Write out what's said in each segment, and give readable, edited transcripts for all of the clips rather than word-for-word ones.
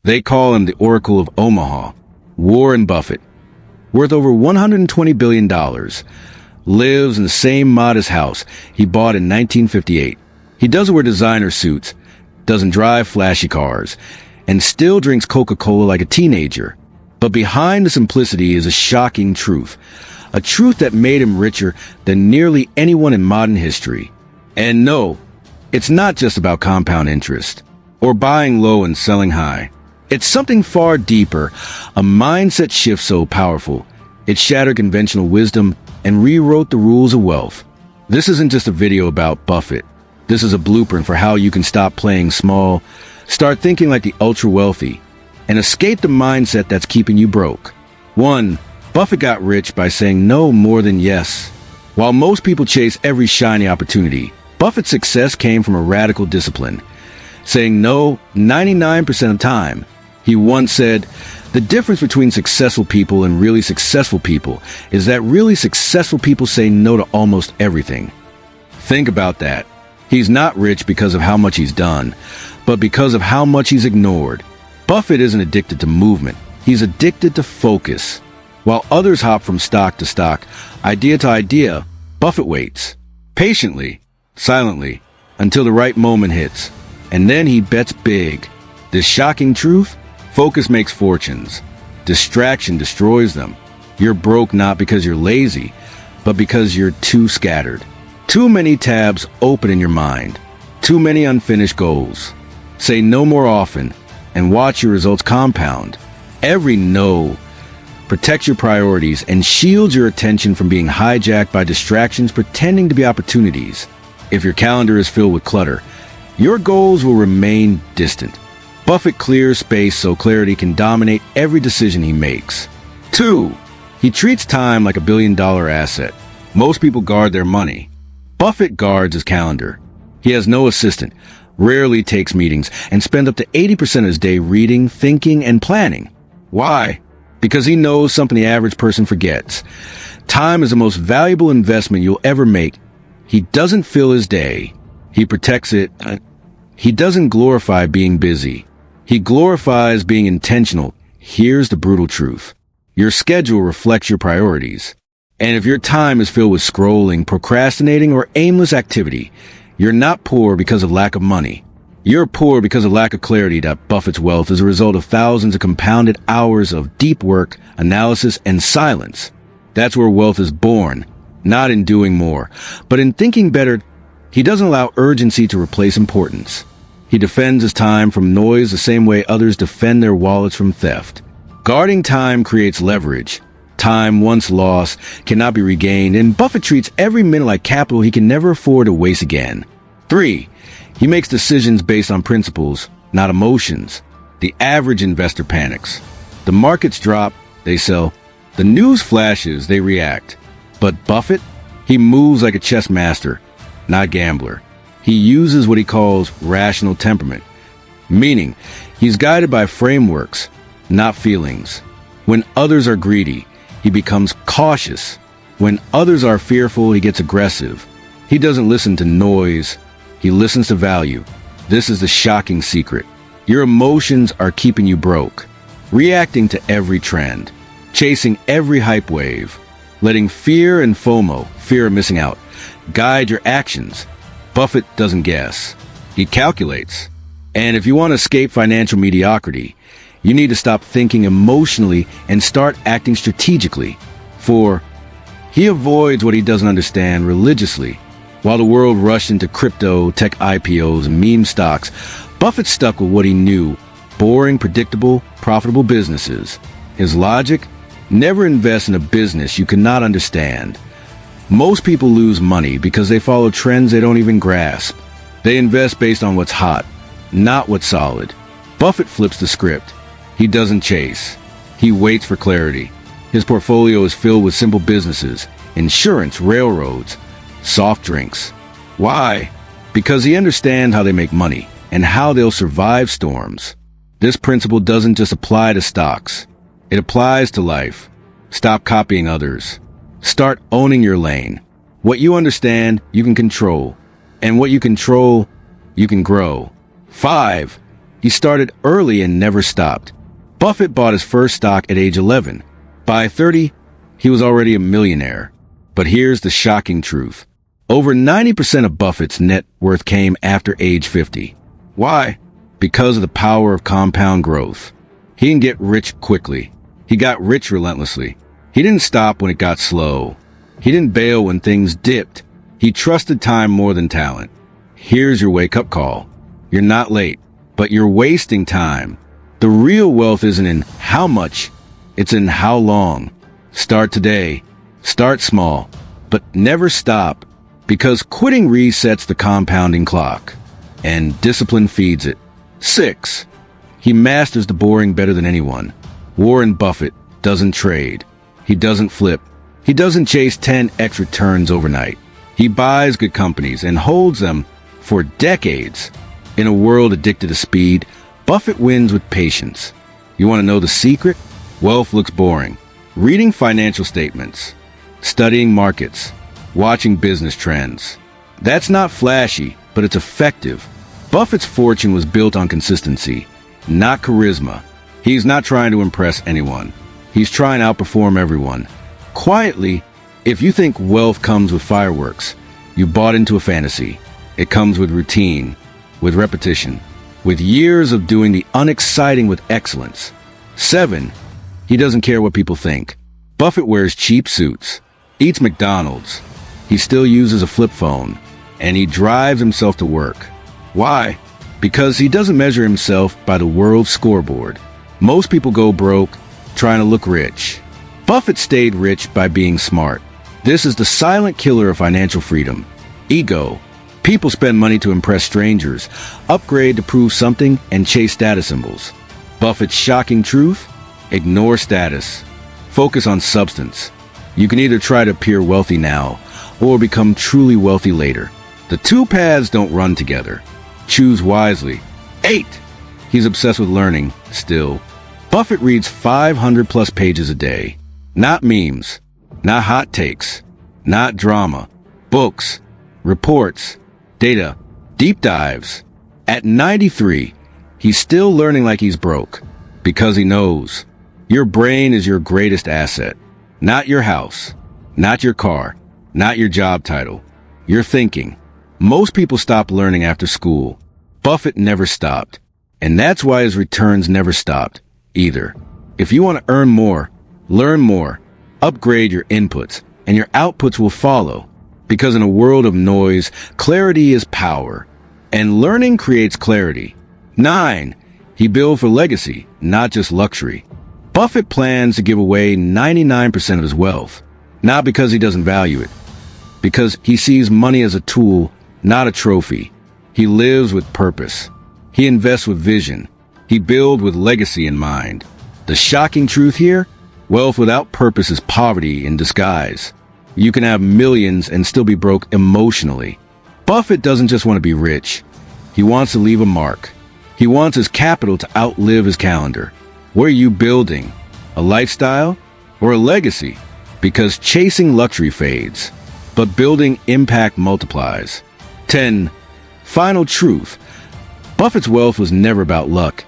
They call him the Oracle of Omaha. Warren Buffett, worth over $120 billion, lives in the same modest house he bought in 1958. He doesn't wear designer suits, doesn't drive flashy cars, and still drinks Coca-Cola like a teenager. But behind the simplicity is a shocking truth, a truth that made him richer than nearly anyone in modern history. And no, it's not just about compound interest, or buying low and selling high. It's something far deeper, a mindset shift so powerful, it shattered conventional wisdom and rewrote the rules of wealth. This isn't just a video about Buffett. This is a blueprint for how you can stop playing small, start thinking like the ultra-wealthy, and escape the mindset that's keeping you broke. 1. Buffett got rich by saying no more than yes. While most people chase every shiny opportunity, Buffett's success came from a radical discipline, saying no 99% of the time. He once said, "The difference between successful people and really successful people is that really successful people say no to almost everything." Think about that. He's not rich because of how much he's done, but because of how much he's ignored. Buffett isn't addicted to movement. He's addicted to focus. While others hop from stock to stock, idea to idea, Buffett waits, patiently, silently, until the right moment hits. And then he bets big. This shocking truth? Focus makes fortunes. Distraction destroys them. You're broke not because you're lazy, but because you're too scattered. Too many tabs open in your mind. Too many unfinished goals. Say no more often, and watch your results compound. Every no protects your priorities and shields your attention from being hijacked by distractions pretending to be opportunities. If your calendar is filled with clutter, your goals will remain distant. Buffett clears space so clarity can dominate every decision he makes. 2. He treats time like a billion-dollar asset. Most people guard their money. Buffett guards his calendar. He has no assistant, rarely takes meetings, and spends up to 80% of his day reading, thinking, and planning. Why? Because he knows something the average person forgets. Time is the most valuable investment you'll ever make. He doesn't fill his day. He protects it. He doesn't glorify being busy. He glorifies being intentional. Here's the brutal truth. Your schedule reflects your priorities. And if your time is filled with scrolling, procrastinating, or aimless activity, you're not poor because of lack of money. You're poor because of lack of clarity. That Buffett's wealth is a result of thousands of compounded hours of deep work, analysis, and silence. That's where wealth is born, not in doing more, but in thinking better. He doesn't allow urgency to replace importance. He defends his time from noise the same way others defend their wallets from theft. Guarding time creates leverage. Time once lost cannot be regained, and Buffett treats every minute like capital he can never afford to waste again. 3. He makes decisions based on principles, not emotions. The average investor panics. The markets drop, they sell. The news flashes, they react. But Buffett? He moves like a chess master, not a gambler. He uses what he calls rational temperament, meaning he's guided by frameworks, not feelings. When others are greedy, he becomes cautious. When others are fearful, he gets aggressive. He doesn't listen to noise. He listens to value. This is the shocking secret. Your emotions are keeping you broke, reacting to every trend, chasing every hype wave, letting fear and FOMO, fear of missing out, guide your actions. Buffett doesn't guess. He calculates. And if you want to escape financial mediocrity, you need to stop thinking emotionally and start acting strategically. 4. He avoids what he doesn't understand religiously. While the world rushed into crypto, tech IPOs, and meme stocks, Buffett stuck with what he knew: boring, predictable, profitable businesses. His logic? Never invest in a business you cannot understand. Most people lose money because they follow trends they don't even grasp. They invest based on what's hot, not what's solid. Buffett flips the script. He doesn't chase. He waits for clarity. His portfolio is filled with simple businesses, insurance, railroads, soft drinks. Why? Because he understands how they make money and how they'll survive storms. This principle doesn't just apply to stocks. It applies to life. Stop copying others. Start owning your lane. What you understand, you can control. And what you control, you can grow. 5. He started early and never stopped. Buffett bought his first stock at age 11. By 30, he was already a millionaire. But here's the shocking truth. Over 90% of Buffett's net worth came after age 50. Why? Because of the power of compound growth. He didn't get rich quickly. He got rich relentlessly. He didn't stop when it got slow. He didn't bail when things dipped. He trusted time more than talent. Here's your wake-up call. You're not late, but you're wasting time. The real wealth isn't in how much, it's in how long. Start today. Start small, but never stop, because quitting resets the compounding clock, and discipline feeds it. 6. He masters the boring better than anyone. Warren Buffett doesn't trade. He doesn't flip. He doesn't chase 10x returns overnight. He buys good companies and holds them for decades. In a world addicted to speed, Buffett wins with patience. You want to know the secret? Wealth looks boring. Reading financial statements, studying markets, watching business trends. That's not flashy, but it's effective. Buffett's fortune was built on consistency, not charisma. He's not trying to impress anyone. He's trying to outperform everyone. Quietly, if you think wealth comes with fireworks, you bought into a fantasy. It comes with routine, with repetition, with years of doing the unexciting with excellence. 7. He doesn't care what people think. Buffett wears cheap suits, eats McDonald's. He still uses a flip phone, and he drives himself to work. Why? Because he doesn't measure himself by the world's scoreboard. Most people go broke trying to look rich. Buffett stayed rich by being smart. This is the silent killer of financial freedom. Ego. People spend money to impress strangers, upgrade to prove something, and chase status symbols. Buffett's shocking truth? Ignore status. Focus on substance. You can either try to appear wealthy now, or become truly wealthy later. The two paths don't run together. Choose wisely. 8. He's obsessed with learning, still. Buffett reads 500 plus pages a day. Not memes, not hot takes, not drama. Books, reports, data, deep dives. At 93, he's still learning like he's broke, because he knows. Your brain is your greatest asset. Not your house, not your car, not your job title. Your thinking. Most people stop learning after school. Buffett never stopped. And that's why his returns never stopped, either. If you want to earn more, learn more, upgrade your inputs, and your outputs will follow. Because in a world of noise, clarity is power. And learning creates clarity. 9. He built for legacy, not just luxury. Buffett plans to give away 99% of his wealth, not because he doesn't value it, because he sees money as a tool, not a trophy. He lives with purpose. He invests with vision. He builds with legacy in mind. The shocking truth here? Wealth without purpose is poverty in disguise. You can have millions and still be broke emotionally. Buffett doesn't just want to be rich. He wants to leave a mark. He wants his capital to outlive his calendar. What are you building? A lifestyle or a legacy? Because chasing luxury fades, but building impact multiplies. 10. Final truth. Buffett's wealth was never about luck.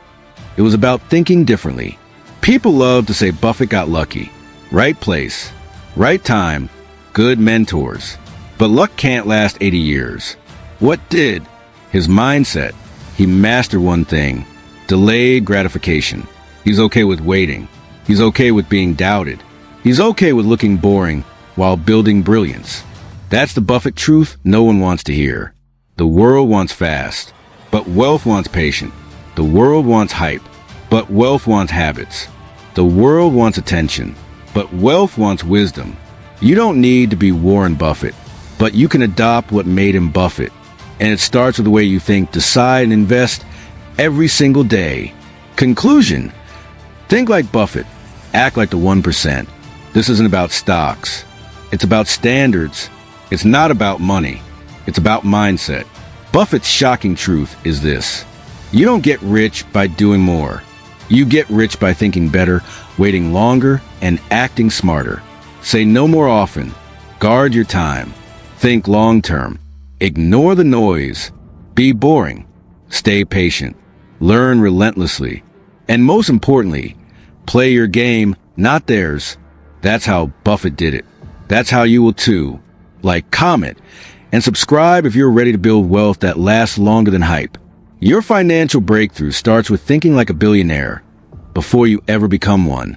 It was about thinking differently. People love to say Buffett got lucky. Right place, right time, good mentors. But luck can't last 80 years. What did? His mindset. He mastered one thing: delayed gratification. He's okay with waiting. He's okay with being doubted. He's okay with looking boring while building brilliance. That's the Buffett truth no one wants to hear. The world wants fast, but wealth wants patience. The world wants hype, but wealth wants habits. The world wants attention, but wealth wants wisdom. You don't need to be Warren Buffett, but you can adopt what made him Buffett. And it starts with the way you think, decide, and invest every single day. Conclusion. Think like Buffett. Act like the 1%. This isn't about stocks. It's about standards. It's not about money. It's about mindset. Buffett's shocking truth is this: you don't get rich by doing more. You get rich by thinking better, waiting longer, and acting smarter. Say no more often. Guard your time. Think long term. Ignore the noise. Be boring. Stay patient. learn relentlessly, and most importantly, play your game, not theirs. That's how Buffett did it. That's how you will too. Like, comment, and subscribe if you're ready to build wealth that lasts longer than hype. Your financial breakthrough starts with thinking like a billionaire before you ever become one.